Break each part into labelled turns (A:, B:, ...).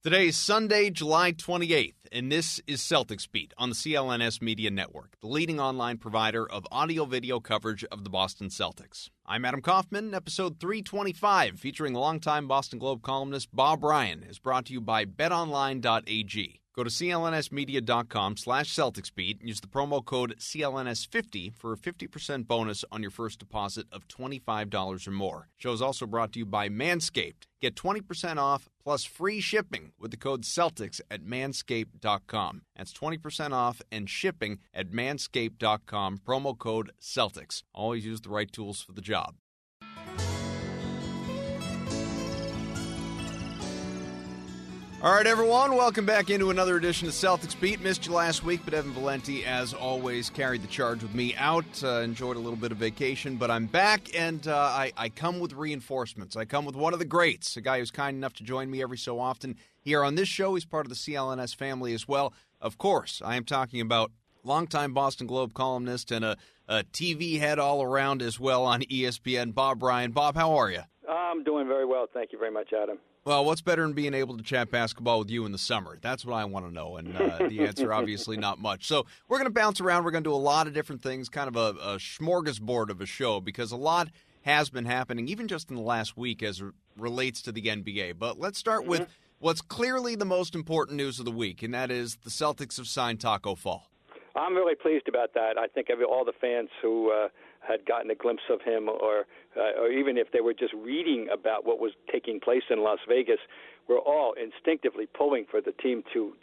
A: Today is Sunday, July 28th, and this is Celtics Beat on the CLNS Media Network, the leading online provider of audio-video coverage of the Boston Celtics. I'm Adam Kaufman. Episode 325, featuring longtime Boston Globe columnist Bob Ryan, is brought to you by betonline.ag. Go to clnsmedia.com/CelticsBeat and use the promo code CLNS50 for a 50% bonus on your first deposit of $25 or more. Show is also brought to you by Manscaped. Get 20% off plus free shipping with the code Celtics at manscaped.com. That's 20% off and shipping at manscaped.com, promo code Celtics. Always use the right tools for the job. All right, everyone, welcome back into another edition of Celtics Beat. Missed you last week, but Evan Valenti, as always, carried the charge with me out. Enjoyed a little bit of vacation, but I'm back, and I come with reinforcements. I come with one of the greats, a guy who's kind enough to join me every so often here on this show. He's part of the CLNS family as well. Of course, I am talking about longtime Boston Globe columnist and a TV head all around as well on ESPN, Bob Ryan. Bob, how are you?
B: I'm doing very well. Thank you very much, Adam.
A: Well, what's better than being able to chat basketball with you in the summer? That's what I want to know, and the answer, obviously, not much. So we're going to bounce around. We're going to do a lot of different things, kind of a smorgasbord of a show, because a lot has been happening, even just in the last week as it relates to the NBA. But let's start with what's clearly the most important news of the week, and that is the Celtics have signed Tacko Fall. I'm
B: really pleased about that. I think all the fans who had gotten a glimpse of him, or even if they were just reading about what was taking place in Las Vegas, were all instinctively pulling for the team to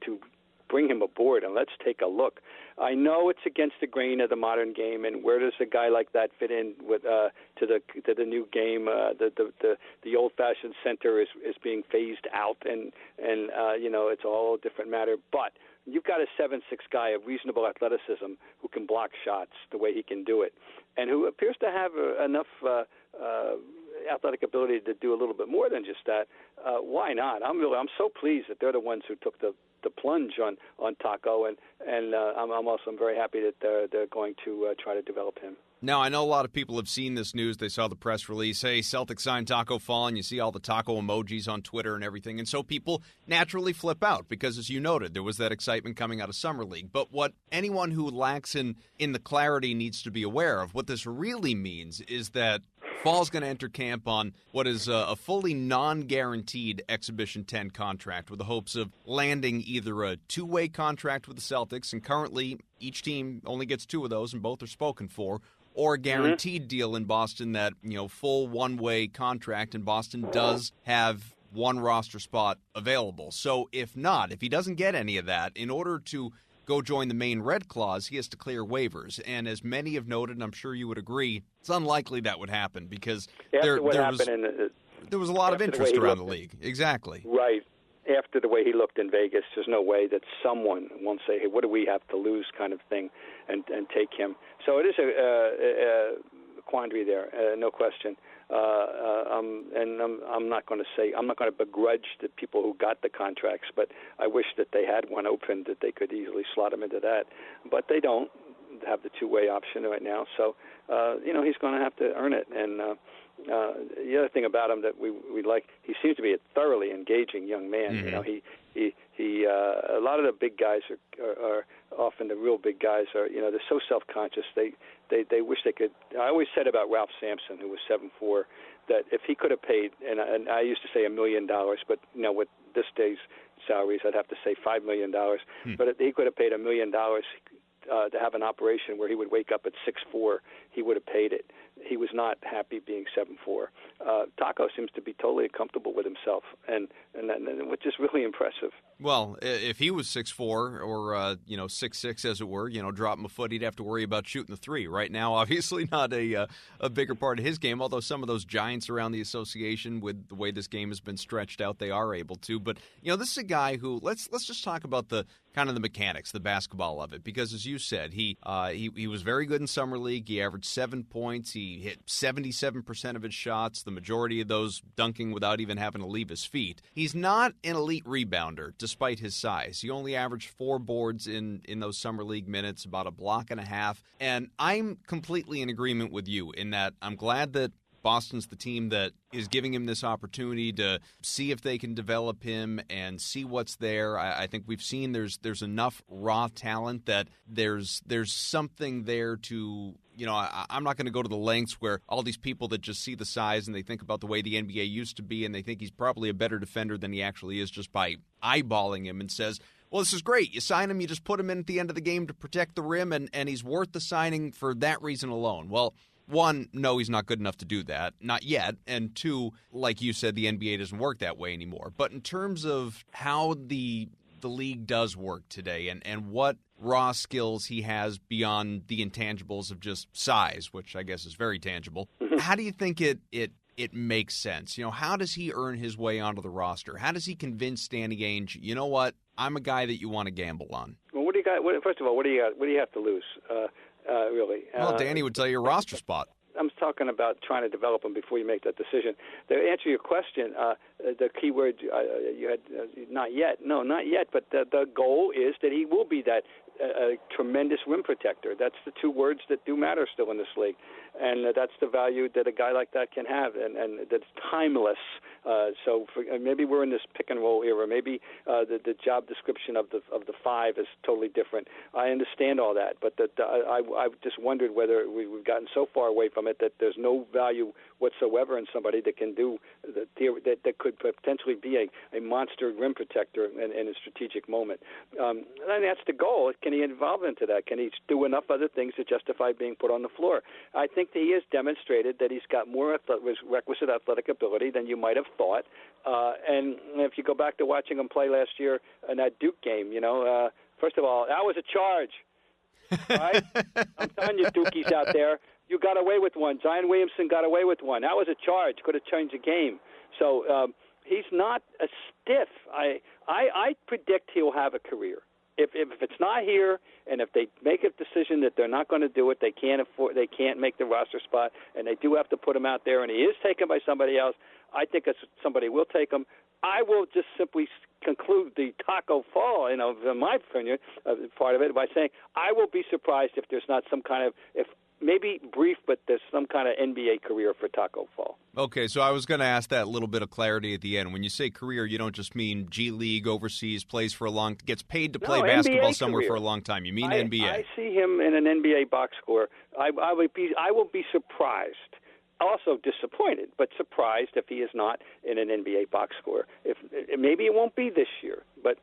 B: bring him aboard. And let's take a look. I know it's against the grain of the modern game, and where does a guy like that fit in with to the new game? The old-fashioned center is being phased out, and it's all a different matter. But you've got a 7'6" guy of reasonable athleticism who can block shots the way he can do it, and who appears to have enough athletic ability to do a little bit more than just that. Why not? I'm so pleased that they're the ones who took the plunge on Tacko, and I'm also very happy that they're going to try to develop him.
A: Now, I know a lot of people have seen this news. They saw the press release, hey, Celtics signed Tacko Fall, and you see all the taco emojis on Twitter and everything. And so people naturally flip out because, as you noted, there was that excitement coming out of Summer League. But what anyone who lacks in the clarity needs to be aware of, what this really means is that Fall's going to enter camp on what is a fully non-guaranteed Exhibition 10 contract with the hopes of landing either a two-way contract with the Celtics, and currently each team only gets two of those and both are spoken for, or a guaranteed deal in Boston that, full one-way contract, and Boston does have one roster spot available. So if he doesn't get any of that, in order to go join the main red clause, he has to clear waivers. And as many have noted, and I'm sure you would agree, it's unlikely that would happen because there was a lot of interest around the league. Exactly.
B: Right. After the way he looked in Vegas, there's no way that someone won't say, hey, what do we have to lose kind of thing, and take him. So it is a quandary there, no question. I'm not going to begrudge the people who got the contracts, but I wish that they had one open that they could easily slot him into that. But they don't have the two-way option right now, so he's going to have to earn it. And the other thing about him that we like, he seems to be a thoroughly engaging young man.
A: Mm-hmm.
B: He a lot of the big guys are often the real big guys are they're so self-conscious they wish they could. I always said about Ralph Sampson, who was 7'4", that if he could have paid, and I used to say $1 million, but with this day's salaries I'd have to say $5 million. But if he could have paid $1 million to have an operation where he would wake up at 6'4", he would have paid it. He was not happy being 7'4". Tacko seems to be totally comfortable with himself, and which is really impressive.
A: Well, if he was 6'4", or 6'6", as it were, dropping a foot, he'd have to worry about shooting the three. Right now, obviously not a bigger part of his game, although some of those giants around the association, with the way this game has been stretched out, they are able to. But this is a guy who let's just talk about the kind of the mechanics, the basketball of it, because as you said, he was very good in Summer League. He averaged 7 points. He hit 77% of his shots, the majority of those dunking without even having to leave his feet. He's not an elite rebounder, despite his size. He only averaged 4 boards in those Summer League minutes, about a block and a half. And I'm completely in agreement with you in that I'm glad that Boston's the team that is giving him this opportunity to see if they can develop him and see what's there. I think we've seen there's enough raw talent that there's something there to, I'm not going to go to the lengths where all these people that just see the size and they think about the way the NBA used to be and they think he's probably a better defender than he actually is just by eyeballing him and says, well, this is great. You sign him, you just put him in at the end of the game to protect the rim, and he's worth the signing for that reason alone. Well, one, no, he's not good enough to do that. Not yet. And two, like you said, the NBA doesn't work that way anymore. But in terms of how the league does work today and what raw skills he has beyond the intangibles of just size, which I guess is very tangible, how do you think it makes sense? How does he earn his way onto the roster? How does he convince Danny Ainge, you know what, I'm a guy that you want to gamble on?
B: Well, what do you got? First of all, what do you got? What do you have to lose? Really?
A: Well, Danny would tell you a roster spot.
B: I'm talking about trying to develop them before you make that decision. To answer your question, the key word you had, not yet. No, not yet. But the goal is that he will be that tremendous rim protector. That's the two words that do matter still in this league. And that's the value that a guy like that can have, and that's timeless. Maybe we're in this pick and roll era. Maybe the job description of the five is totally different. I understand all that, but I've just wondered whether we've gotten so far away from it that there's no value whatsoever in somebody that can do that could potentially be a monster rim protector in a strategic moment. And that's the goal. Can he evolve into that? Can he do enough other things to justify being put on the floor? I think that he has demonstrated that he's got more requisite athletic ability than you might have thought. And if you go back to watching him play last year in that Duke game, first of all, that was a charge. All right? I'm telling you, Dukies out there, you got away with one. Zion Williamson got away with one. That was a charge. Could have changed the game. So he's not a stiff. I predict he'll have a career. If it's not here, and if they make a decision that they're not going to do it, they can't make the roster spot, and they do have to put him out there, and he is taken by somebody else, I think somebody will take him. I will just simply conclude the Tacko Fall, in my opinion, part of it, by saying I will be surprised if there's not some kind of, if maybe brief, but there's some kind of NBA career for Tacko Fall.
A: Okay, so I was going to ask that little bit of clarity at the end. When you say career, you don't just mean G League, overseas, plays for gets paid to play basketball somewhere for a long time. You mean NBA? I see him in an NBA box score. I will be surprised. Also disappointed, but surprised if he is not in an NBA box score. Maybe it won't be this year, but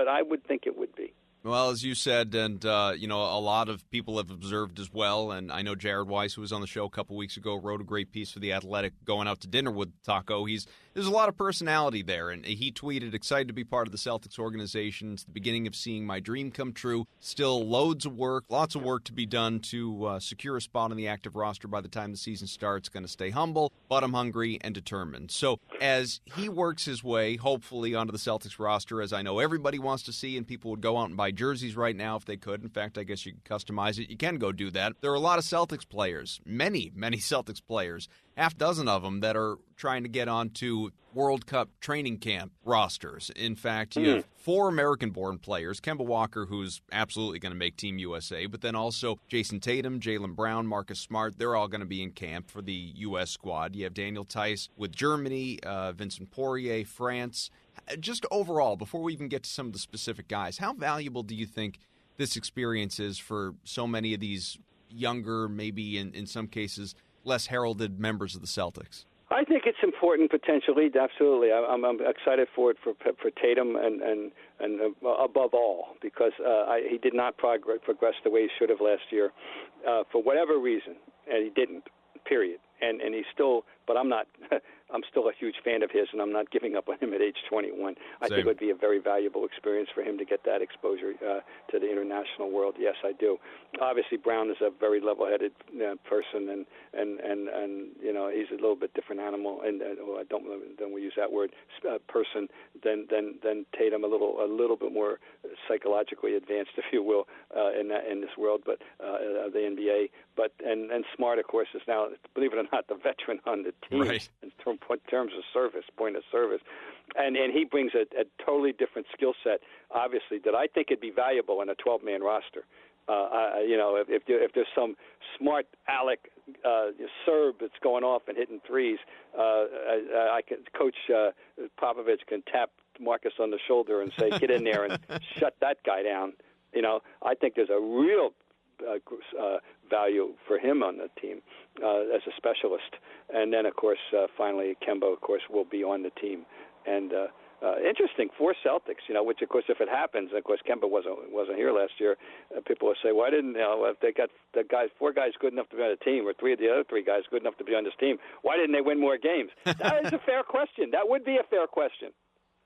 A: I would think it would be. Well, as you said, and a lot of people have observed as well, and I know Jared Weiss, who was on the show a couple weeks ago, wrote a great piece for The Athletic going out to dinner with Tacko. There's a lot of personality there, and he tweeted, excited to be part of the Celtics organization. It's the beginning of seeing my dream come true. Still loads of work, lots of work to be done to secure a spot on the active roster by the time the season starts. Going to stay humble, but I'm hungry and determined. So as he works his way, hopefully, onto the Celtics roster, as I know everybody wants to see, and people would go out and buy jerseys right now if they could. In fact, I guess you could customize it. You can go do that. There are a lot of Celtics players, many Celtics players, half dozen of them that are trying to get onto World Cup training camp rosters. In fact, you have 4 American-born players, Kemba Walker, who's absolutely going to make Team USA, but then also Jayson Tatum, Jaylen Brown, Marcus Smart. They're all going to be in camp for the U.S. squad. You have Daniel Tice with Germany, Vincent Poirier, France. Just overall, before we even get to some of the specific guys, how valuable do you think this experience is for so many of these younger, maybe in some cases, less heralded members of the Celtics?
B: I think it's important potentially, absolutely. I'm excited for it for Tatum and above all because he did not progress the way he should have last year for whatever reason, and he didn't. Period. And he's still, but I'm not. I'm still a huge fan of his, and I'm not giving up on him at age 21. I think it would be a very valuable experience for him to get that exposure to the international world. Yes, I do. Obviously, Brown is a very level-headed person, and he's a little bit different animal, and I don't we use that word person than Tatum, a little bit more psychologically advanced, if you will, in this world, but the NBA. But and Smart, of course, is now, believe it or not, the veteran on the team.
A: Right.
B: In terms of service, point of service. And he brings a totally different skill set, obviously, that I think would be valuable in a 12-man roster. If there's some smart aleck Serb that's going off and hitting threes, Coach Popovich can tap Marcus on the shoulder and say, "Get in there and shut that guy down." I think there's a real value for him on the team as a specialist. And then, of course, finally, Kemba, of course, will be on the team. And interesting for Celtics, which, of course, if it happens, and of course, Kemba wasn't here last year, people will say, why didn't, if they got four guys good enough to be on the team, or three of the other three guys good enough to be on this team, why didn't they win more games? That is a fair question. That would be a fair question.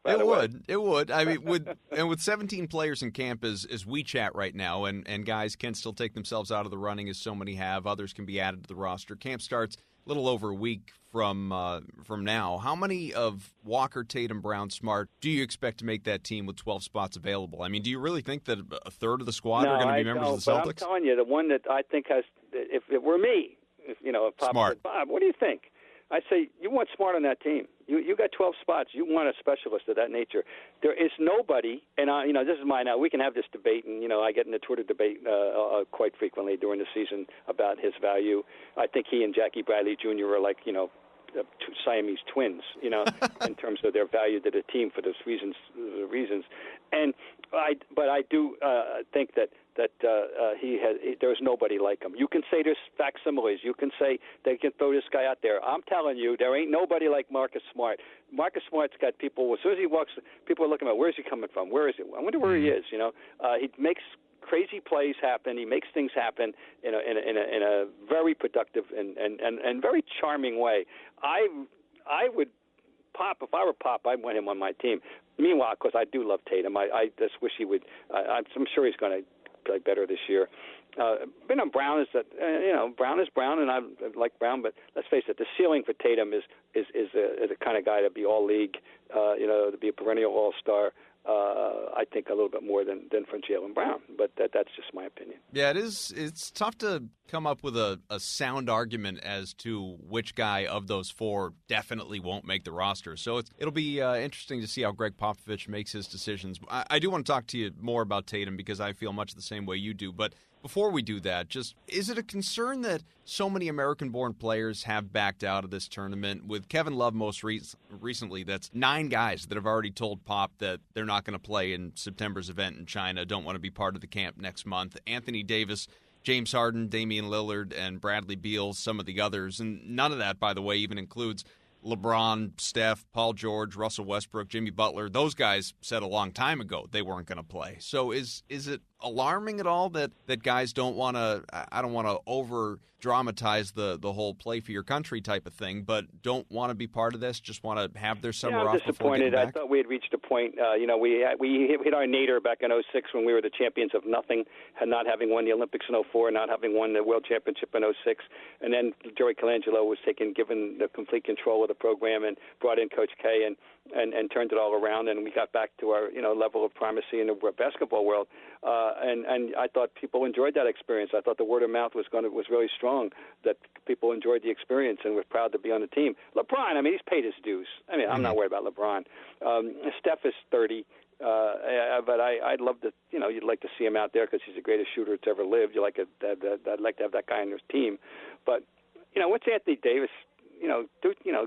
A: It would. I mean, with 17 players in camp as we chat right now, and guys can still take themselves out of the running as so many have. Others can be added to the roster. Camp starts a little over a week from now. How many of Walker, Tatum, Brown, Smart do you expect to make that team with 12 spots available? I mean, do you really think that a third of the squad are going to be members of the Celtics?
B: But I'm telling you, the one that I think has, if it were me, if Pop
A: Smart.
B: said, Bob, what do you think? I say, you want Smart on that team. You got 12 spots. You want a specialist of that nature. There is nobody, and this is mine now. We can have this debate, and I get in the Twitter debate quite frequently during the season about his value. I think he and Jackie Bradley Jr. are like Siamese twins, in terms of their value to the team for those reasons. But I do think that there's nobody like him. You can say there's facsimiles. You can say they can throw this guy out there. I'm telling you, there ain't nobody like Marcus Smart. Marcus Smart's got people. As soon as he walks, people are looking at where's he coming from? Where is it? I wonder where he is. He makes crazy plays happen. He makes things happen in a very productive and very charming way. I would Pop, if I were Pop, I'd want him on my team. Meanwhile, of course, I do love Tatum. I just wish he would. I'm sure he's going to play better this year. Brown is that Brown is Brown, and I like Brown. But let's face it, the ceiling for Tatum is the kind of guy to be all league, to be a perennial all-star. I think a little bit more than for Jaylen Brown, but that's just my opinion.
A: Yeah, it is. It's tough to come up with a sound argument as to which guy of those four definitely won't make the roster. So it'll be interesting to see how Greg Popovich makes his decisions. I do want to talk to you more about Tatum because I feel much the same way you do, but before we do that, is it a concern that so many American-born players have backed out of this tournament? With Kevin Love most recently, that's 9 guys that have already told Pop that they're not going to play in September's event in China, don't want to be part of the camp next month. Anthony Davis, James Harden, Damian Lillard, and Bradley Beal, some of the others. And none of that, by the way, even includes LeBron, Steph, Paul George, Russell Westbrook, Jimmy Butler. Those guys said a long time ago they weren't going to play. So is it alarming at all that guys don't want to, I don't want to over dramatize the whole play for your country type of thing, but don't want to be part of this, just want to have their summer off?
B: I'm disappointed. I thought we had reached a point, we hit our nadir back in 2006 when we were the champions of nothing, not having won the Olympics in 2004, not having won the World Championship in 2006, and then Joey Colangelo was given the complete control of the program and brought in Coach K and turned it all around, and we got back to our level of primacy in the basketball world. And I thought people enjoyed that experience. I thought the word of mouth was really strong, that people enjoyed the experience and were proud to be on the team. LeBron, he's paid his dues. I'm not worried about LeBron. Steph is 30. But I'd love to, you'd like to see him out there because he's the greatest shooter that's ever lived. I'd like to have that guy on your team. But, what's Anthony Davis?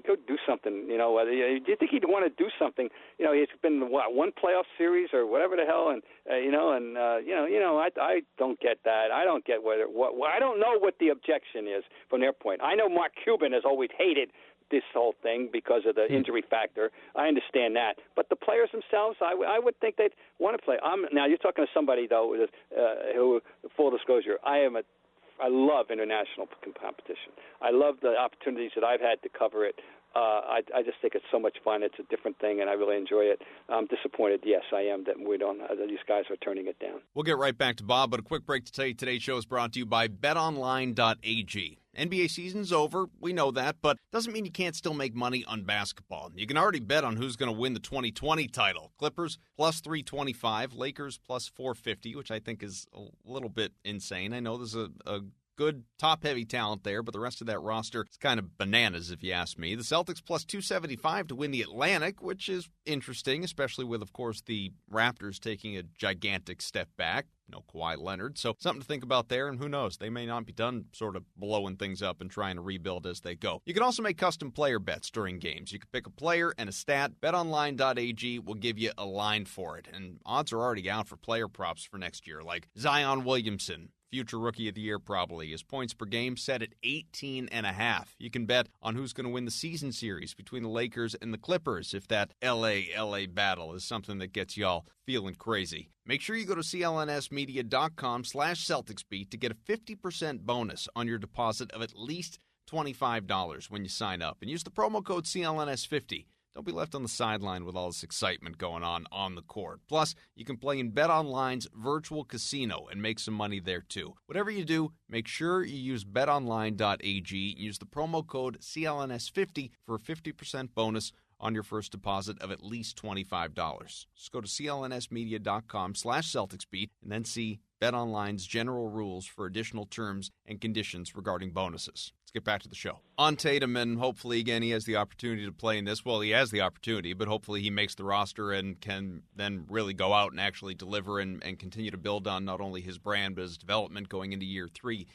B: Go do something. Do you think he'd want to do something? He's been in one playoff series or whatever the hell, and I don't get that. I don't get I don't know what the objection is from their point. I know Mark Cuban has always hated this whole thing because of the injury factor. I understand that, but the players themselves, I would think they'd want to play. Now you're talking to somebody though who, full disclosure, I love international competition. I love the opportunities that I've had to cover it. I just think it's so much fun. It's a different thing, and I really enjoy it. I'm disappointed, yes, I am, that these guys are turning it down.
A: We'll get right back to Bob, but a quick break to tell you today's show is brought to you by betonline.ag. NBA season's over, we know that, but doesn't mean you can't still make money on basketball. You can already bet on who's going to win the 2020 title. Clippers plus 325, Lakers plus 450, which I think is a little bit insane. I know there's a good top-heavy talent there, but the rest of that roster is kind of bananas, if you ask me. The Celtics plus 275 to win the Atlantic, which is interesting, especially with, of course, the Raptors taking a gigantic step back. No Kawhi Leonard, so something to think about there, and who knows, they may not be done sort of blowing things up and trying to rebuild as they go. You can also make custom player bets during games. You can pick a player and a stat. BetOnline.ag will give you a line for it, and odds are already out for player props for next year, like Zion Williamson, future Rookie of the Year probably. His points per game set at 18.5. You can bet on who's going to win the season series between the Lakers and the Clippers if that LA battle is something that gets y'all feeling crazy. Make sure you go to clnsmedia.com/CelticsBeat to get a 50% bonus on your deposit of at least $25 when you sign up. And use the promo code CLNS50. Don't be left on the sideline with all this excitement going on the court. Plus, you can play in BetOnline's virtual casino and make some money there too. Whatever you do, make sure you use betonline.ag and use the promo code CLNS50 for a 50% bonus on your first deposit of at least $25. Just go to clnsmedia.com/CelticsBeat and then see BetOnline's general rules for additional terms and conditions regarding bonuses. Let's get back to the show. On Tatum, and hopefully, again, he has the opportunity to play in this. Well, he has the opportunity, but hopefully he makes the roster and can then really go out and actually deliver and continue to build on not only his brand, but his development going into year 3.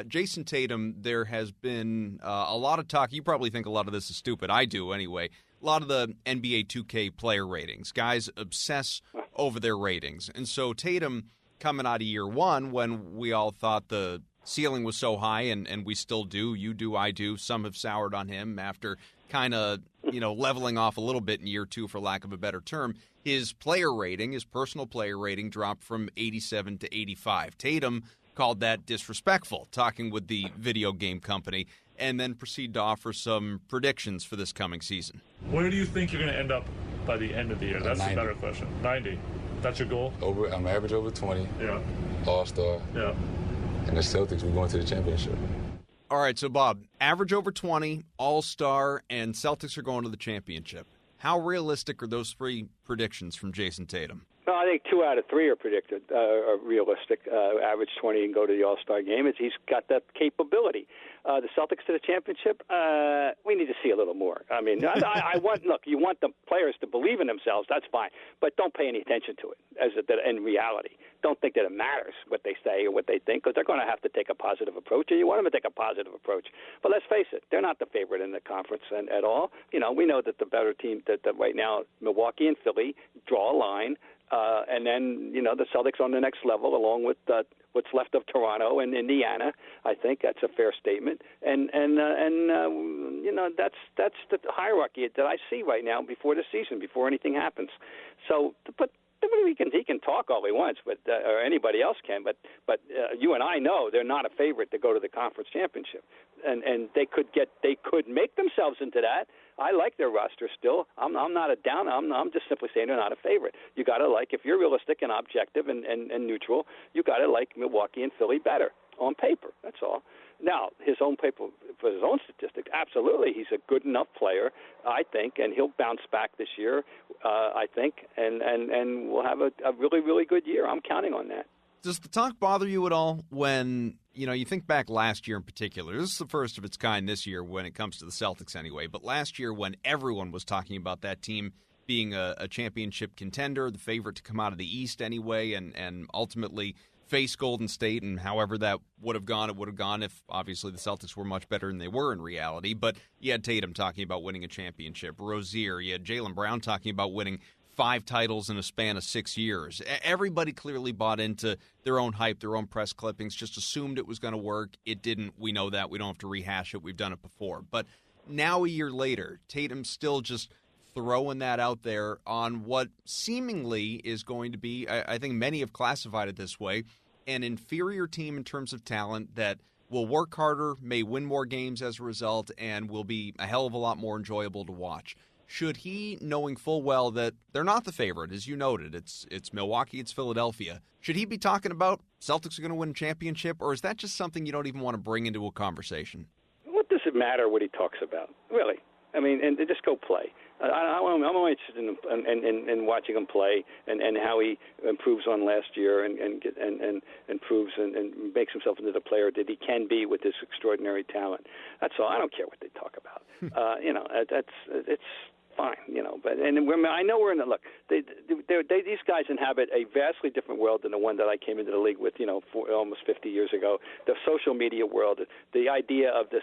A: Jayson Tatum, there has been a lot of talk. You probably think a lot of this is stupid. I do, anyway. A lot of the NBA 2K player ratings. Guys obsess over their ratings. And so Tatum, coming out of year 1, when we all thought the ceiling was so high, and we still do, you do, I do, some have soured on him after kind of, leveling off a little bit in year 2, for lack of a better term. His player rating, his personal player rating, dropped from 87 to 85. Tatum called that disrespectful, talking with the video game company, and then proceed to offer some predictions for this coming season.
C: Where do you think you're going to end up by the end of the year? That's
D: 90.
C: a better question. 90. That's your goal?
D: I'm average over 20.
C: Yeah.
D: All-star.
C: Yeah.
D: And the Celtics, we're going to the championship.
A: All right, so Bob, average over 20, all-star, and Celtics are going to the championship. How realistic are those 3 predictions from Jayson Tatum?
B: No, I think 2 out of 3 are predicted, are realistic. Average 20 and go to the All-Star game. He's got that capability. The Celtics to the championship, we need to see a little more. I mean, you want the players to believe in themselves, that's fine, but don't pay any attention to it in reality. Don't think that it matters what they say or what they think, because they're going to have to take a positive approach, and you want them to take a positive approach. But let's face it, they're not the favorite in the conference at all. We know that the better team that right now, Milwaukee and Philly, draw a line. And then, the Celtics on the next level, along with what's left of Toronto and Indiana. I think that's a fair statement. And that's the hierarchy that I see right now before the season, before anything happens. So, but he can talk all he wants, but or anybody else can. But you and I know they're not a favorite to go to the conference championship, and they could make themselves into that. I like their roster still. I'm not a down. I'm just simply saying they're not a favorite. You got to if you're realistic and objective and neutral, you got to like Milwaukee and Philly better on paper. That's all. Now, his own paper, for his own statistics, absolutely, he's a good enough player, I think, and he'll bounce back this year, I think, and we'll have a really, really good year. I'm counting on that.
A: Does the talk bother you at all when, you think back last year in particular? This is the first of its kind this year when it comes to the Celtics anyway, but last year when everyone was talking about that team being a championship contender, the favorite to come out of the East anyway, and ultimately face Golden State, and however that would have gone, it would have gone if obviously the Celtics were much better than they were in reality. But you had Tatum talking about winning a championship, Rozier, you had Jaylen Brown talking about winning 5 titles in a span of 6 years. Everybody clearly bought into their own hype, their own press clippings, just assumed it was going to work. It didn't. We know that. We don't have to rehash it. We've done it before. But now a year later, Tatum's still just throwing that out there on what seemingly is going to be, I think many have classified it this way, an inferior team in terms of talent that will work harder, may win more games as a result, and will be a hell of a lot more enjoyable to watch. Should he, knowing full well that they're not the favorite, as you noted, it's Milwaukee, it's Philadelphia, should he be talking about Celtics are going to win a championship, or is that just something you don't even want to bring into a conversation?
B: What does it matter what he talks about, really? I mean, and just go play. I'm only interested in watching him play and how he improves on last year and improves and makes himself into the player that he can be with this extraordinary talent. That's all. I don't care what they talk about. It's fine, But I know we're in the look. These guys inhabit a vastly different world than the one that I came into the league with, almost 50 years ago. The social media world, the idea of this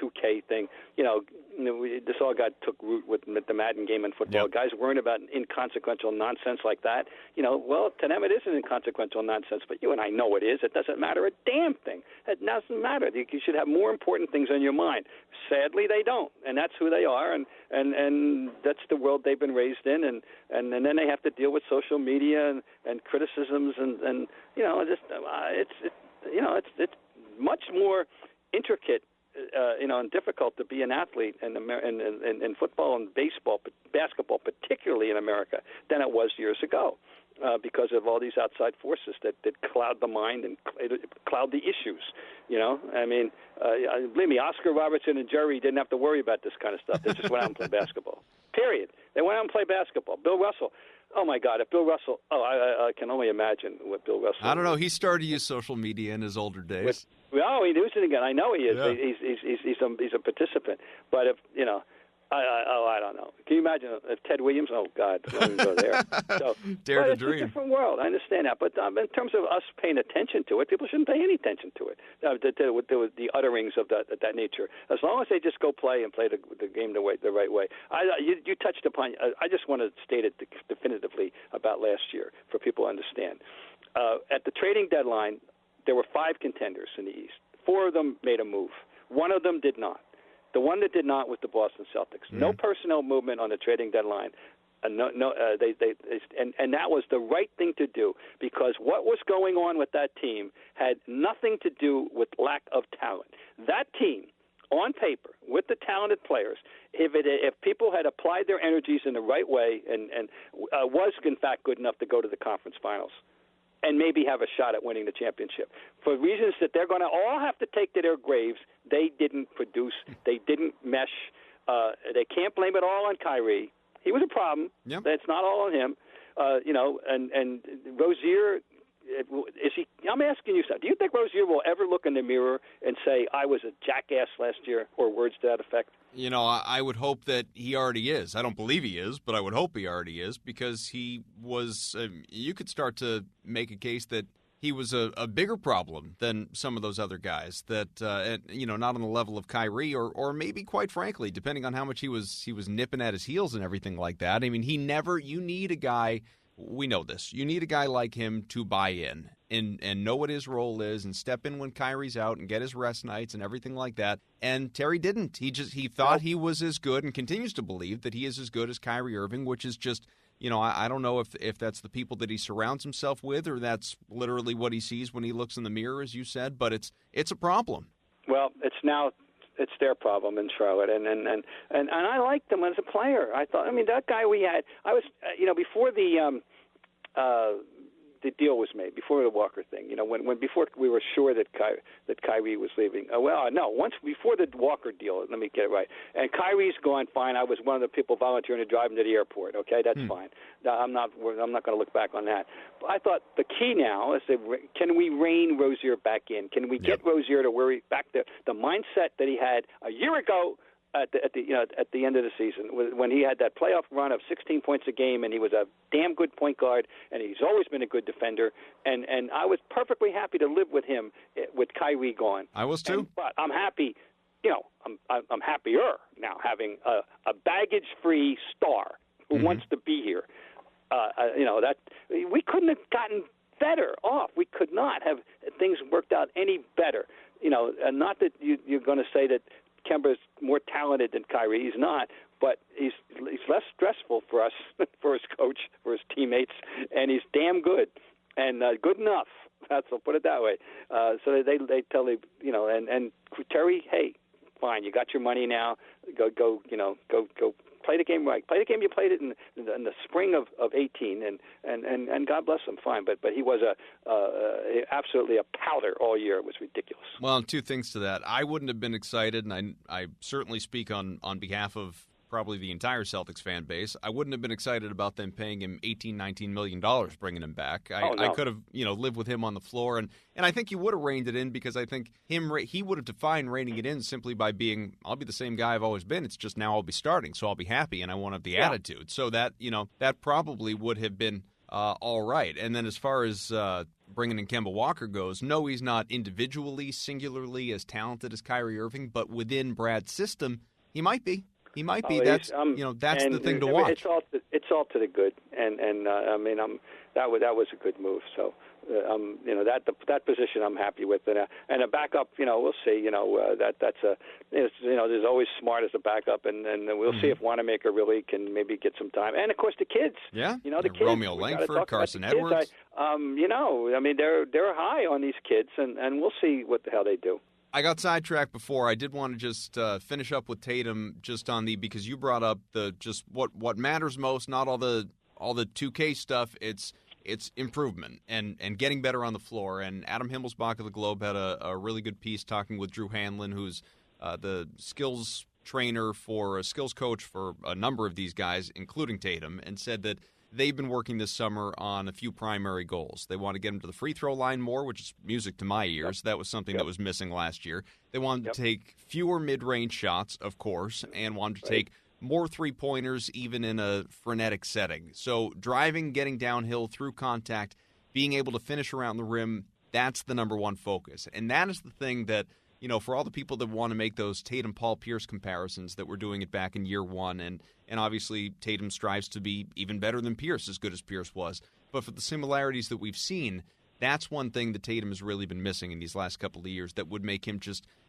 B: 2K thing, this all took root with the Madden game in football.
A: Yep.
B: Guys worrying about inconsequential nonsense like that. Well, to them it isn't inconsequential nonsense, but you and I know it is. It doesn't matter a damn thing. It doesn't matter. You should have more important things on your mind. Sadly, they don't, and that's who they are, and that's the world they've been raised in, and then they have to deal with social media and criticisms, and it's much more intricate. And difficult to be an athlete in football and baseball, but basketball, particularly in America, than it was years ago, because of all these outside forces that cloud the mind and cloud the issues. Believe me, Oscar Robertson and Jerry didn't have to worry about this kind of stuff. They just went out and played basketball. Period. They went out and played basketball. Bill Russell. Oh, my God, if Bill Russell – I can only imagine what Bill Russell –
A: I don't know. He started to use social media in his older days.
B: He uses it again. I know he is.
A: Yeah.
B: He's a participant. But if, I don't know. Can you imagine if Ted Williams – oh, God, don't even go there.
A: Dare to
B: it's
A: dream.
B: It's a different world. I understand that. But in terms of us paying attention to it, people shouldn't pay any attention to it, the utterings of that nature. As long as they just go play and play the game the right way. You touched upon – I just want to state it definitively about last year for people to understand. At the trading deadline, there were 5 contenders in the East. 4 of them made a move. 1 of them did not. The one that did not was the Boston Celtics. No personnel movement on the trading deadline. And that was the right thing to do, because what was going on with that team had nothing to do with lack of talent. That team, on paper, with the talented players, if people had applied their energies in the right way and was in fact good enough to go to the conference finals and maybe have a shot at winning the championship. For reasons that they're going to all have to take to their graves, they didn't produce. They didn't mesh. They can't blame it all on Kyrie. He was a problem.
A: Yep.
B: It's not all on him. And Rozier, is he? I'm asking you something. Do you think Rozier will ever look in the mirror and say, I was a jackass last year, or words to that effect?
A: I would hope that he already is. I don't believe he is, but I would hope he already is, because he was you could start to make a case that he was a bigger problem than some of those other guys, that, not on the level of Kyrie or maybe, quite frankly, depending on how much he was nipping at his heels and everything like that. I mean, you need a guy, we know this, you need a guy like him to buy in and know what his role is and step in when Kyrie's out and get his rest nights and everything like that. And Terry didn't. He thought he was as good and continues to believe that he is as good as Kyrie Irving, which is just, I don't know if that's the people that he surrounds himself with, or that's literally what he sees when he looks in the mirror, as you said, but it's a problem.
B: Well, it's their problem in Charlotte, and I liked him as a player. I thought, that guy we had, I was, before the deal was made, before the Walker thing, before we were sure that Kyrie was leaving. Before the Walker deal, let me get it right. And Kyrie's gone, fine. I was one of the people volunteering to drive him to the airport. Okay, that's fine. I'm not going to look back on that. But I thought the key now is can we rein Rozier back in? Can we get Rozier to where back the mindset that he had a year ago? At the end of the season, when he had that playoff run of 16 points a game, and he was a damn good point guard, and he's always been a good defender, and I was perfectly happy to live with him with Kyrie gone.
A: I was too.
B: But I'm happy, I'm happier now having a baggage-free star who wants to be here. That we couldn't have gotten better off. We could not have things worked out any better. And not that you're going to say that Kemba's more talented than Kyrie. He's not, but he's less stressful for us, for his coach, for his teammates, and he's damn good and good enough. I'll put it that way. So they tell me, and Terry, hey, fine, you got your money now. Go play the game right. Play the game you played it in the spring of 18, and God bless him, fine. But he was absolutely a powder all year. It was ridiculous.
A: Well, 2 things to that. I wouldn't have been excited, and I certainly speak on behalf of probably the entire Celtics fan base. I wouldn't have been excited about them paying him $18-19 million, bringing him back. I could have, lived with him on the floor, and I think he would have reined it in because I think he would have defined reining it in simply by being, I'll be the same guy I've always been. It's just now I'll be starting, so I'll be happy, and I won't have the attitude. So that, that probably would have been all right. And then as far as bringing in Kemba Walker goes, no, he's not individually, singularly as talented as Kyrie Irving, but within Brad's system, he might be. He might be. That's that's the thing to watch.
B: It's all to the good, and that was a good move. So that position I'm happy with, and a backup. We'll see. There's always smart as a backup, and we'll see if Wanamaker really can maybe get some time. And of course the kids.
A: Yeah.
B: The kids.
A: Romeo Langford, Carson Edwards.
B: They're high on these kids, and we'll see what the hell they do.
A: I got sidetracked before. I did want to just finish up with Tatum just on because you brought up what matters most, not all the 2K stuff. It's improvement and getting better on the floor. And Adam Himmelsbach of the Globe had a really good piece talking with Drew Hanlon, who's the skills trainer for a skills coach for a number of these guys, including Tatum, and said that they've been working this summer on a few primary goals. They want to get him to the free throw line more, which is music to my ears. That was something that was missing last year. They wanted to take fewer mid-range shots, of course, and wanted to take more three-pointers even in a frenetic setting. So driving, getting downhill through contact, being able to finish around the rim, that's the number one focus. And that is the thing that, for all the people that want to make those Tatum-Paul Pierce comparisons that we're doing it back in year one, and obviously Tatum strives to be even better than Pierce, as good as Pierce was. But for the similarities that we've seen, that's one thing that Tatum has really been missing in these last couple of years that would make him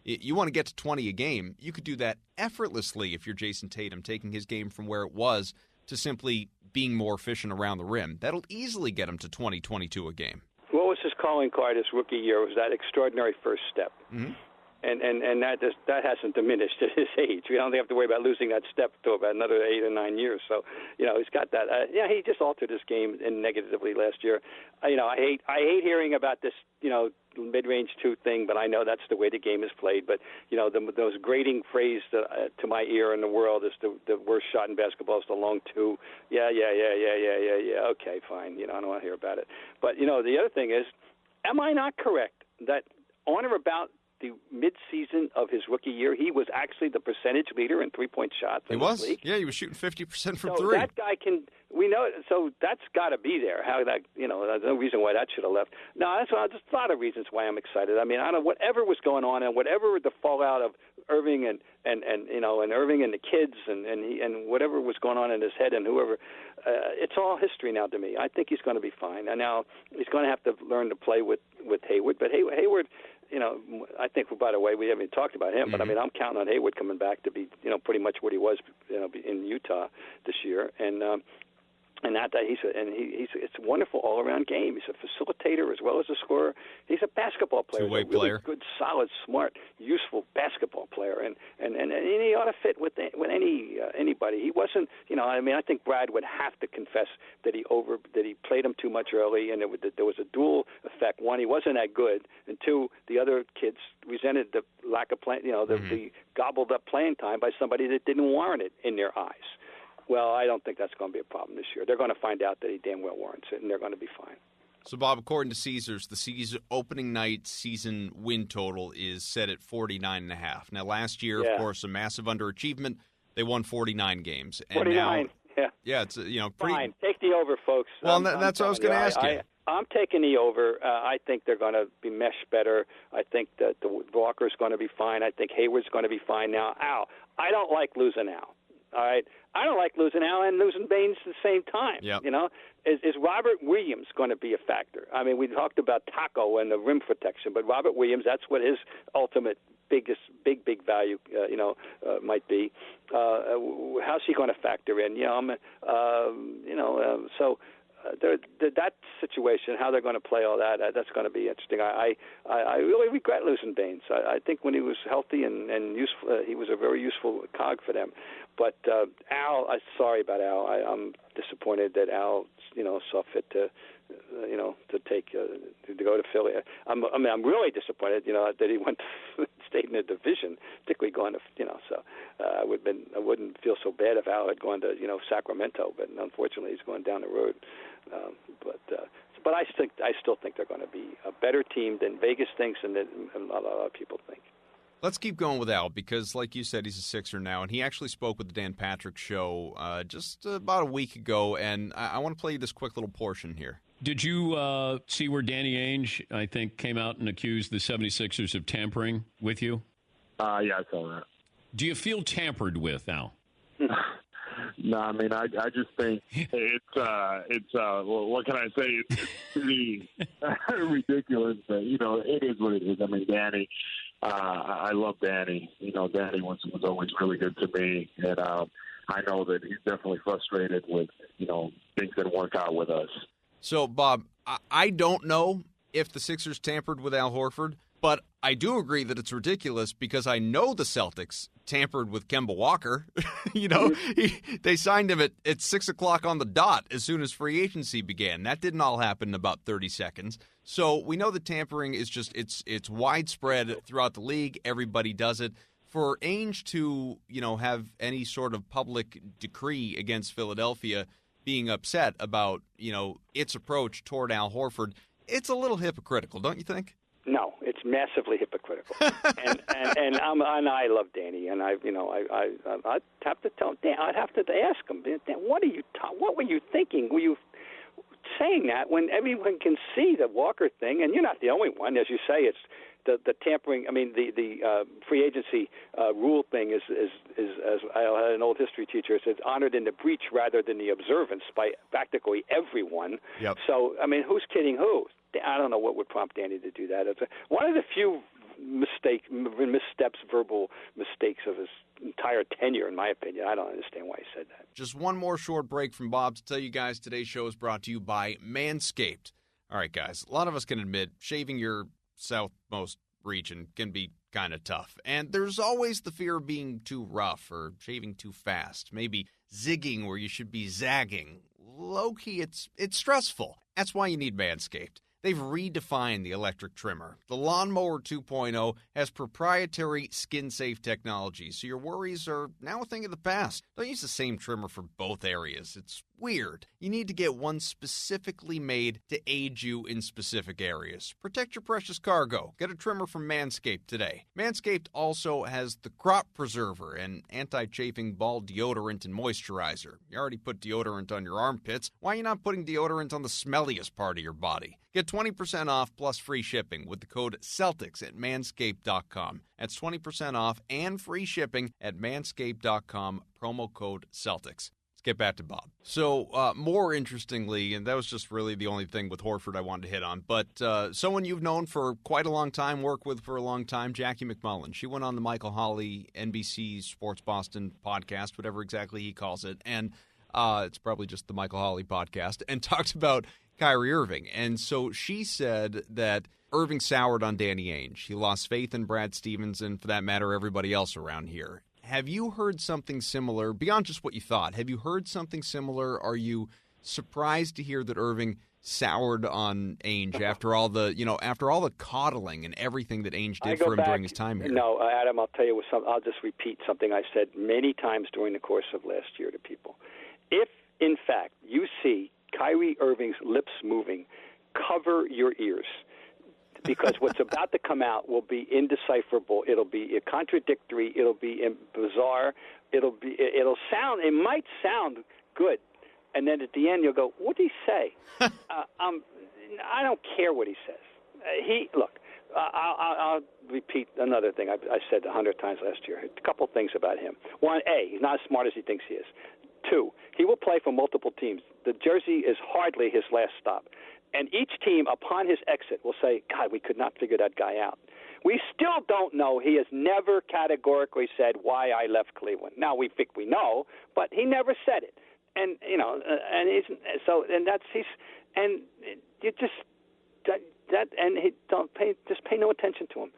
A: you want to get to 20 a game, you could do that effortlessly if you're Jayson Tatum, taking his game from where it was to simply being more efficient around the rim. That'll easily get him to 20, 22 a game.
B: What was his calling card his rookie year? Was that extraordinary first step.
A: Mm-hmm.
B: And that hasn't diminished at his age. We don't have to worry about losing that step to about another 8 or 9 years. So, he's got that. He just altered his game negatively last year. I hate hearing about this, mid-range 2 thing, but I know that's the way the game is played. But, those grating phrase to my ear in the world is the worst shot in basketball is the long 2. Yeah. Okay, fine. I don't want to hear about it. But, the other thing is, am I not correct that on or about the mid-season of his rookie year, he was actually the percentage leader in three-point shots in the league?
A: Yeah, he was shooting 50% from
B: so
A: three.
B: That guy we know, so that's got to be there. How that, there's no reason why that should have left. No, that's just a lot of reasons why I'm excited. I mean, I don't know, whatever was going on and whatever the fallout of Irving and Irving and the kids and whatever was going on in his head and whoever, it's all history now to me. I think he's going to be fine. And now he's going to have to learn to play with Hayward, but Hayward. I think, by the way, we haven't talked about him, but I mean, I'm counting on Hayward coming back to be, pretty much what he was, in Utah this year, it's a wonderful all-around game. He's a facilitator as well as a scorer. He's a basketball player,
A: two-way
B: really
A: player,
B: good, solid, smart, useful basketball player, and he ought to fit with anybody. He wasn't, I think Brad would have to confess that he played him too much early, and there was a dual effect. One, he wasn't that good, and two, the other kids resented the lack of playing, the gobbled up playing time by somebody that didn't warrant it in their eyes. Well, I don't think that's going to be a problem this year. They're going to find out that he damn well warrants it, and they're going to be fine.
A: So, Bob, according to Caesars, the season opening night season win total is set at 49.5. Now, last year, of course, a massive underachievement. They won 49 games. And
B: 49,
A: yeah, it's pretty.
B: Fine, take the over, folks.
A: Well, that's what I was going to ask you.
B: I'm taking the over. I think they're going to be meshed better. I think that the Walker's going to be fine. I think Hayward's going to be fine. Now, Al, I don't like losing Al. All right, I don't like losing Al and losing Baines at the same time.
A: Yep.
B: Is Robert Williams going to be a factor? I mean, we talked about Tacko and the rim protection, but Robert Williams, that's what his ultimate big value, might be. How's he going to factor in? So. That situation, how they're going to play all that, that's going to be interesting. I really regret losing Baines. I think when he was healthy and useful, he was a very useful cog for them. But Al, I'm sorry about Al. I'm disappointed that Al, saw fit to go to Philly. I'm really disappointed, that he went to stayed in the division, particularly going to, so I wouldn't feel so bad if Al had gone to, Sacramento, but unfortunately he's going down the road. But I still think they're going to be a better team than Vegas thinks and that a lot of people think.
A: Let's keep going with Al because, like you said, he's a Sixer now, and he actually spoke with the Dan Patrick Show just about a week ago, and I want to play you this quick little portion here.
E: Did you see where Danny Ainge, I think, came out and accused the 76ers of tampering with you?
F: Yeah, I saw that.
E: Do you feel tampered with, Al?
F: No, I mean, I just think it's well, what can I say? It's pretty ridiculous, but, it is what it is. I mean, Danny, I love Danny. Danny was always really good to me, and I know that he's definitely frustrated with, things that work out with us.
A: So, Bob, I don't know if the Sixers tampered with Al Horford, but I do agree that it's ridiculous because I know the Celtics tampered with Kemba Walker. They signed him at 6 o'clock on the dot as soon as free agency began. That didn't all happen in about 30 seconds. So we know that tampering is just it's widespread throughout the league. Everybody does it. For Ainge to, have any sort of public decree against Philadelphia being upset about, its approach toward Al Horford, it's a little hypocritical, don't you think?
B: No, it's massively hypocritical, and I love Danny, and I'd have to tell Dan, I'd have to ask him, Dan, what were you thinking? Were you saying that when everyone can see the Walker thing, and you're not the only one, as you say, it's the tampering. I mean, the free agency rule thing is as I had an old history teacher said, honored in the breach rather than the observance by practically everyone.
A: Yep. So
B: I mean, who's kidding who? I don't know what would prompt Danny to do that. It's one of the few missteps, verbal mistakes of his entire tenure, in my opinion. I don't understand why he said that.
A: Just one more short break from Bob to tell you guys today's show is brought to you by Manscaped. All right, guys, a lot of us can admit shaving your southmost region can be kind of tough. And there's always the fear of being too rough or shaving too fast, maybe zigging where you should be zagging. Low-key, it's stressful. That's why you need Manscaped. They've redefined the electric trimmer. The Lawnmower 2.0 has proprietary skin-safe technology, so your worries are now a thing of the past. Don't use the same trimmer for both areas. It's weird. You need to get one specifically made to aid you in specific areas. Protect your precious cargo. Get a trimmer from Manscaped today. Manscaped also has the Crop Preserver, an anti-chafing ball deodorant and moisturizer. You already put deodorant on your armpits. Why are you not putting deodorant on the smelliest part of your body? Get 20% off plus free shipping with the code Celtics at manscaped.com. That's 20% off and free shipping at manscaped.com, promo code Celtics. Let's get back to Bob. So, more interestingly, and that was just really the only thing with Horford I wanted to hit on, but someone you've known for quite a long time, worked with for a long time, Jackie McMullen. She went on the Michael Hawley, NBC Sports Boston podcast, whatever exactly he calls it, and it's probably just the Michael Hawley podcast, and talked about Kyrie Irving. And so she said that Irving soured on Danny Ainge. He lost faith in Brad Stevens and, for that matter, everybody else around here. Have you heard something similar, beyond just what you thought? Have you heard something similar? Are you surprised to hear that Irving soured on Ainge after all the coddling and everything that Ainge did for him during his time here?
B: No, Adam, I'll tell you I'll just repeat something I said many times during the course of last year to people. If, in fact, you see Kyrie Irving's lips moving, cover your ears, because what's about to come out will be indecipherable. It'll be contradictory. It'll be bizarre. It might sound good, and then at the end you'll go, "What did he say?" I don't care what he says. I'll repeat another thing I said 100 times last year. A couple things about him. One, he's not as smart as he thinks he is. Two, he will play for multiple teams. The jersey is hardly his last stop. And each team, upon his exit, will say, God, we could not figure that guy out. We still don't know. He has never categorically said why I left Cleveland. Now, we think we know, but he never said it. And, just pay no attention to him,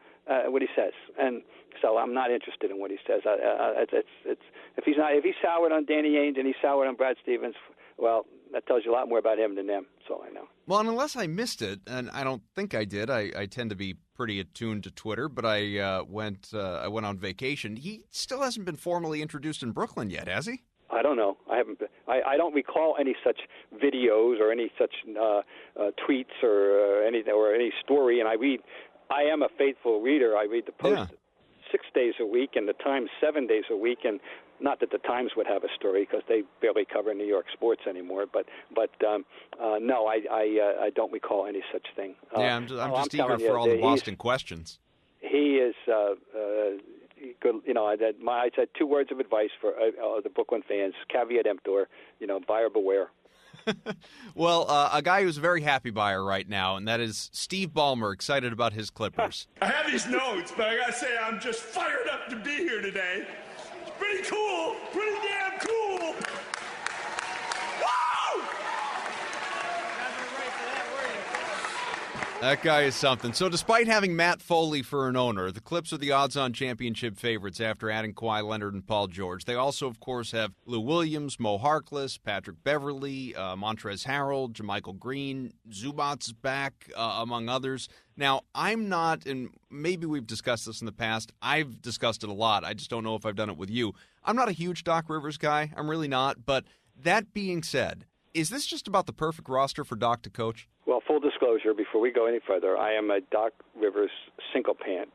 B: what he says. And so I'm not interested in what he says. If he soured on Danny Ainge and he soured on Brad Stevens, well, That tells you a lot more about him than them. That's all I know.
A: Well, and unless I missed it, and I don't think I did, I tend to be pretty attuned to Twitter, but I went on vacation. He still hasn't been formally introduced in Brooklyn yet, has he?
B: I don't know. I haven't. I don't recall any such videos or any such tweets or any story. And I am a faithful reader. I read the Post 6 days a week and the Times 7 days a week. And not that the Times would have a story because they barely cover New York sports anymore. But no, I don't recall any such thing.
A: I'm just eager for all the Boston questions.
B: He is. Good, I said 2 words of advice for the Brooklyn fans: caveat emptor, buyer beware.
A: Well, a guy who's a very happy buyer right now, and that is Steve Ballmer, excited about his Clippers.
G: I have these notes, but I gotta say I'm just fired up to be here today. It's pretty cool, pretty damn cool. Woo!
A: That guy is something. So despite having Matt Foley for an owner, the Clips are the odds-on championship favorites after adding Kawhi Leonard and Paul George. They also, of course, have Lou Williams, Mo Harkless, Patrick Beverley, Montrezl Harrell, JaMychal Green, Zubac's back, among others. Now, I'm not, and maybe we've discussed this in the past. I've discussed it a lot. I just don't know if I've done it with you. I'm not a huge Doc Rivers guy. I'm really not. But that being said, is this just about the perfect roster for Doc to coach?
B: Well, full disclosure, before we go any further, I am a Doc Rivers sycophant.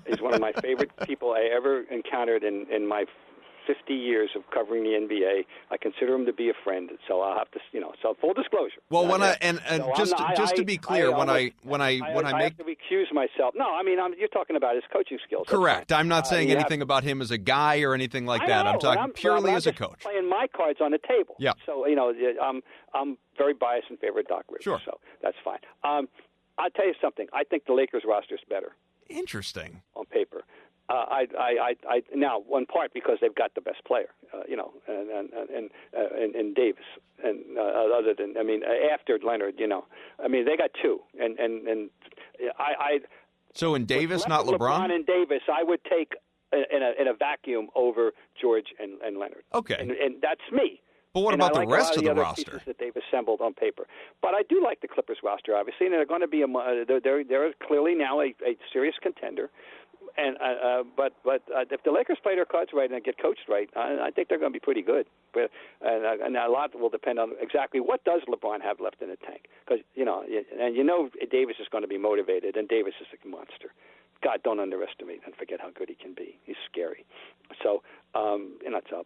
B: He's one of my favorite people I ever encountered in my 50 years of covering the NBA. I consider him to be a friend, so I'll have to, so full disclosure.
A: Well, just to be clear, when I
B: have to recuse myself. No, I mean, you're talking about his coaching skills.
A: Correct. I'm not saying anything about him as a guy or anything like that. I'm talking purely as a coach.
B: Playing my cards on the table.
A: Yeah.
B: So I'm very biased in favor of Doc Rivers.
A: Sure.
B: So that's fine. I'll tell you something. I think the Lakers roster is better.
A: Interesting.
B: On paper. Now, one part because they've got the best player, and Davis, and other than, after Leonard, they got 2, and I.
A: So in Davis, not LeBron?
B: And Davis, I would take in a vacuum over George and Leonard.
A: Okay,
B: and that's me.
A: But what about the rest of the roster
B: pieces that they've assembled on paper? But I do like the Clippers roster, obviously, and they're going to be they're clearly now a serious contender. And but if the Lakers play their cards right and get coached right, I think they're going to be pretty good. But and a lot will depend on exactly what does LeBron have left in the tank, because Davis is going to be motivated, and Davis is a monster. God, don't underestimate and forget how good he can be. He's scary. So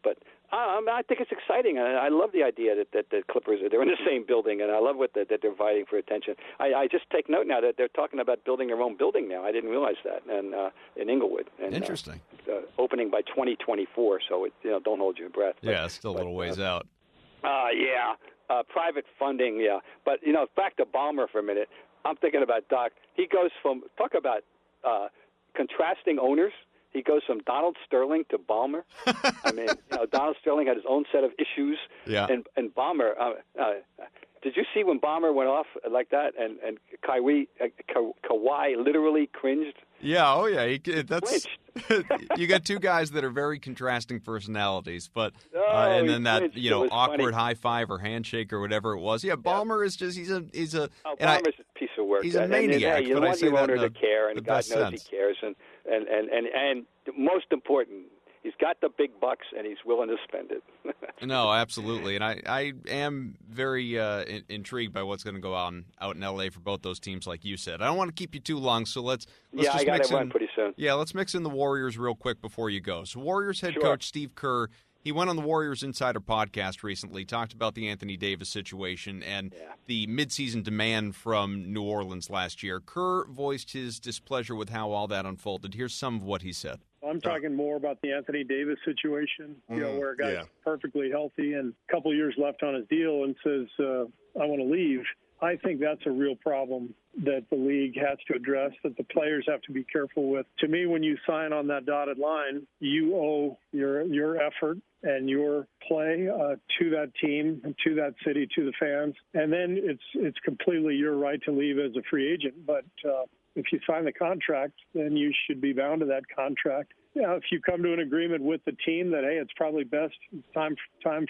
B: but I think it's exciting. I love the idea that the Clippers they're in the same building, and I love that they're vying for attention. I just take note now that they're talking about building their own building now. I didn't realize that, and in Inglewood. And,
A: interesting.
B: Opening by 2024, so don't hold your breath.
A: Yeah, it's still a little ways out.
B: Private funding, yeah. But back to Ballmer for a minute. I'm thinking about Doc. He goes from talk about contrasting owners. He goes from Donald Sterling to Ballmer. Donald Sterling had his own set of issues.
A: Yeah.
B: And Ballmer, did you see when Ballmer went off like that and Kawhi literally cringed?
A: Yeah, oh yeah. You got 2 guys that are very contrasting personalities, but and then that awkward high five or handshake or whatever it was. Yeah, Ballmer is just he's a
B: Ballmer's a piece of work.
A: He's a maniac.
B: You
A: but I say
B: want your
A: that
B: owner to care, and God knows
A: sense.
B: he cares, and most important, he's got the big bucks and he's willing to spend it.
A: No, absolutely, and I am very intrigued by what's going to go on out in L.A. for both those teams, like you said. I don't want to keep you too long, so let's just
B: I got to run pretty soon.
A: Yeah, let's mix in the Warriors real quick before you go. So Warriors head coach Steve Kerr, he went on the Warriors Insider podcast recently, talked about the Anthony Davis situation and the midseason demand from New Orleans last year. Kerr voiced his displeasure with how all that unfolded. Here's some of what he said.
H: I'm talking more about the Anthony Davis situation, where a guy's perfectly healthy and a couple years left on his deal and says, I want to leave. I think that's a real problem that the league has to address, that the players have to be careful with. To me, when you sign on that dotted line, you owe your effort and your play to that team, to that city, to the fans. And then it's completely your right to leave as a free agent. But if you sign the contract, then you should be bound to that contract. if you come to an agreement with the team that, hey, it's probably best, it's time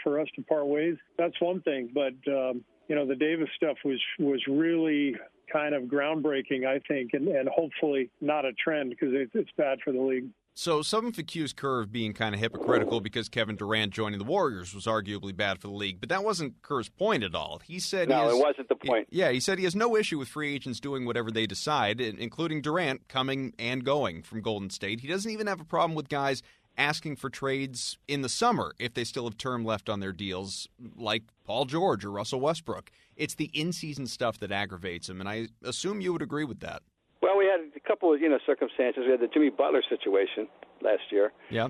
H: for us to part ways, that's one thing. But, the Davis stuff was really kind of groundbreaking, I think, and hopefully not a trend because it's bad for the league.
A: So some have accused Kerr of being kind of hypocritical because Kevin Durant joining the Warriors was arguably bad for the league, but that wasn't Kerr's point at all. He said
B: it wasn't the point.
A: He said he has no issue with free agents doing whatever they decide, including Durant coming and going from Golden State. He doesn't even have a problem with guys asking for trades in the summer if they still have term left on their deals, like Paul George or Russell Westbrook. It's the in-season stuff that aggravates him, and I assume you would agree with that.
B: Well, we had a couple of circumstances. We had the Jimmy Butler situation last year.
A: Yeah.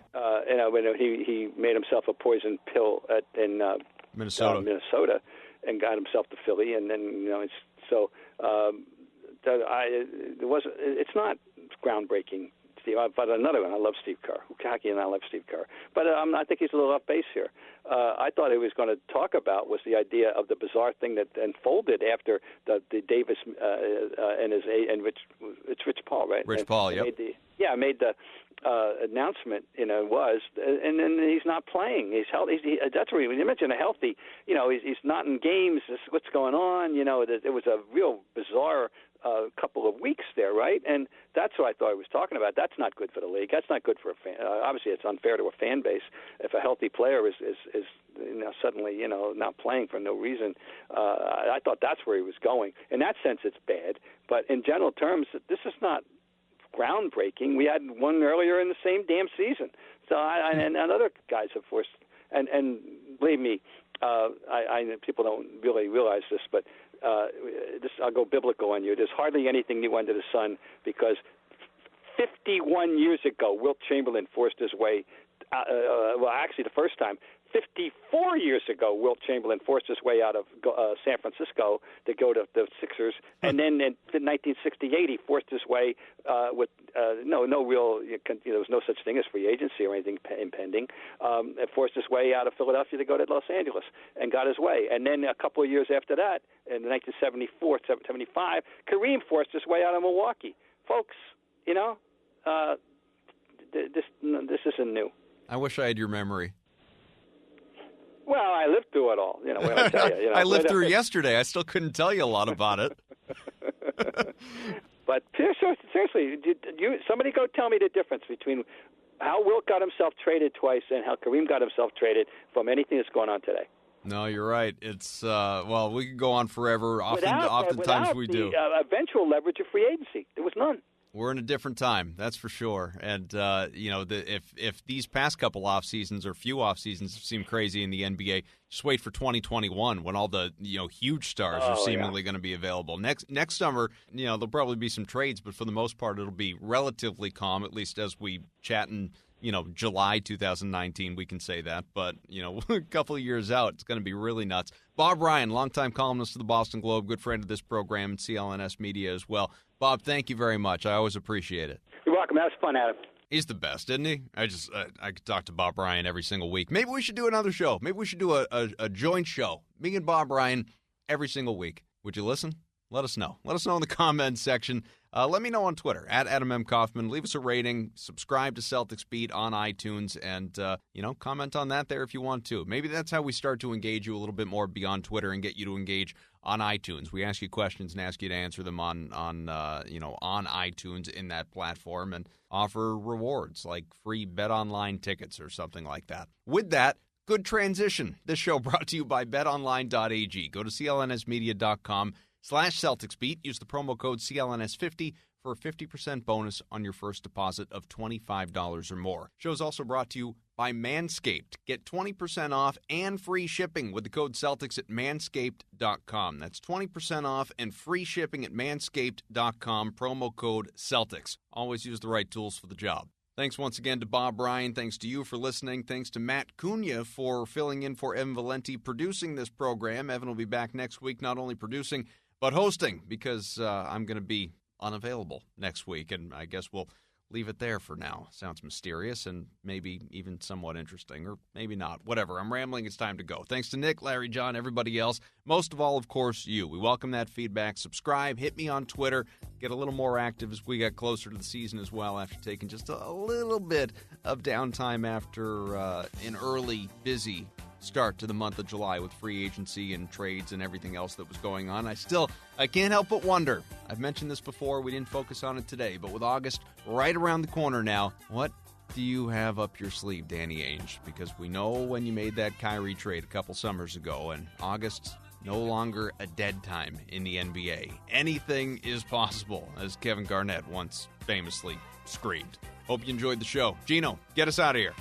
B: When he made himself a poison pill in
A: Minnesota,
B: and got himself to Philly, and then it's not groundbreaking. Steve, but another one, I love Steve Kerr. Hockey, and I love Steve Kerr. But I think he's a little off base here. I thought he was going to talk about was the idea of the bizarre thing that unfolded after the Davis and it's Rich Paul, right?
A: Rich Paul, yep.
B: Made the announcement. And then he's not playing. He's healthy. That's where you mentioned a healthy. He's not in games. What's going on? It was a real bizarre couple of weeks there, right? And that's what I thought I was talking about. That's not good for the league. That's not good for a fan. Obviously, it's unfair to a fan base if a healthy player is suddenly not playing for no reason. I thought that's where he was going. In that sense, it's bad. But in general terms, this is not groundbreaking. We had one earlier in the same damn season. So and other guys have forced. And believe me, people don't really realize this, but I'll go biblical on you. There's hardly anything new under the sun because 51 years ago, Wilt Chamberlain forced his way. Actually, the first time. 54 years ago, Wilt Chamberlain forced his way out of San Francisco to go to the Sixers, and then in 1968 he forced his way with no real. There was no such thing as free agency or anything impending. Forced his way out of Philadelphia to go to Los Angeles and got his way. And then a couple of years after that, in 1974, 75, Kareem forced his way out of Milwaukee. Folks, this isn't new.
A: I wish I had your memory.
B: Well, I lived through it all. What can I tell you?
A: I lived through yesterday. I still couldn't tell you a lot about it.
B: But seriously, somebody go tell me the difference between how Wilt got himself traded twice and how Kareem got himself traded from anything that's going on today.
A: No, you're right. It's we could go on forever. Oftentimes we do.
B: The eventual leverage of free agency, there was none.
A: We're in a different time, that's for sure. And if these past couple off seasons or few off seasons seem crazy in the NBA, just wait for 2021 when all the huge stars are seemingly going to be available. Next summer, there'll probably be some trades, but for the most part, it'll be relatively calm. At least as we chat in July 2019, we can say that. But a couple of years out, it's going to be really nuts. Bob Ryan, longtime columnist of the Boston Globe, good friend of this program and CLNS Media as well. Bob, thank you very much. I always appreciate it.
B: You're welcome. That was fun, Adam.
A: He's the best, isn't he? I could talk to Bob Ryan every single week. Maybe we should do another show. Maybe we should do a joint show. Me and Bob Ryan every single week. Would you listen? Let us know. Let us know in the comments section. Let me know on Twitter, at Adam M. Kaufman. Leave us a rating. Subscribe to Celtics Beat on iTunes. And, comment on that there if you want to. Maybe that's how we start to engage you a little bit more beyond Twitter and get you to engage on iTunes. We ask you questions and ask you to answer them on iTunes in that platform and offer rewards like free BetOnline tickets or something like that. With that, good transition. This show brought to you by betonline.ag. Go to clnsmedia.com/CelticsBeat. Use the promo code CLNS50 for a 50% bonus on your first deposit of $25 or more. Show is also brought to you by Manscaped. Get 20% off and free shipping with the code Celtics at manscaped.com. That's 20% off and free shipping at manscaped.com, promo code Celtics. Always use the right tools for the job. Thanks once again to Bob Ryan. Thanks to you for listening. Thanks to Matt Cunha for filling in for Evan Valenti, producing this program. Evan will be back next week, not only producing, but hosting, because I'm going to be unavailable next week, and I guess we'll leave it there for now. Sounds mysterious and maybe even somewhat interesting, or maybe not. Whatever. I'm rambling. It's time to go. Thanks to Nick, Larry, John, everybody else. Most of all, of course, you. We welcome that feedback. Subscribe. Hit me on Twitter. Get a little more active as we get closer to the season as well, after taking just a little bit of downtime after an early, busy start to the month of July with free agency and trades and everything else that was going on. I can't help but wonder. I've mentioned this before. We didn't focus on it today, but with August right around the corner now, what do you have up your sleeve, Danny Ainge? Because we know when you made that Kyrie trade a couple summers ago, and August no longer a dead time in the NBA. Anything is possible, as Kevin Garnett once famously screamed. Hope you enjoyed the show. Gino, get us out of here.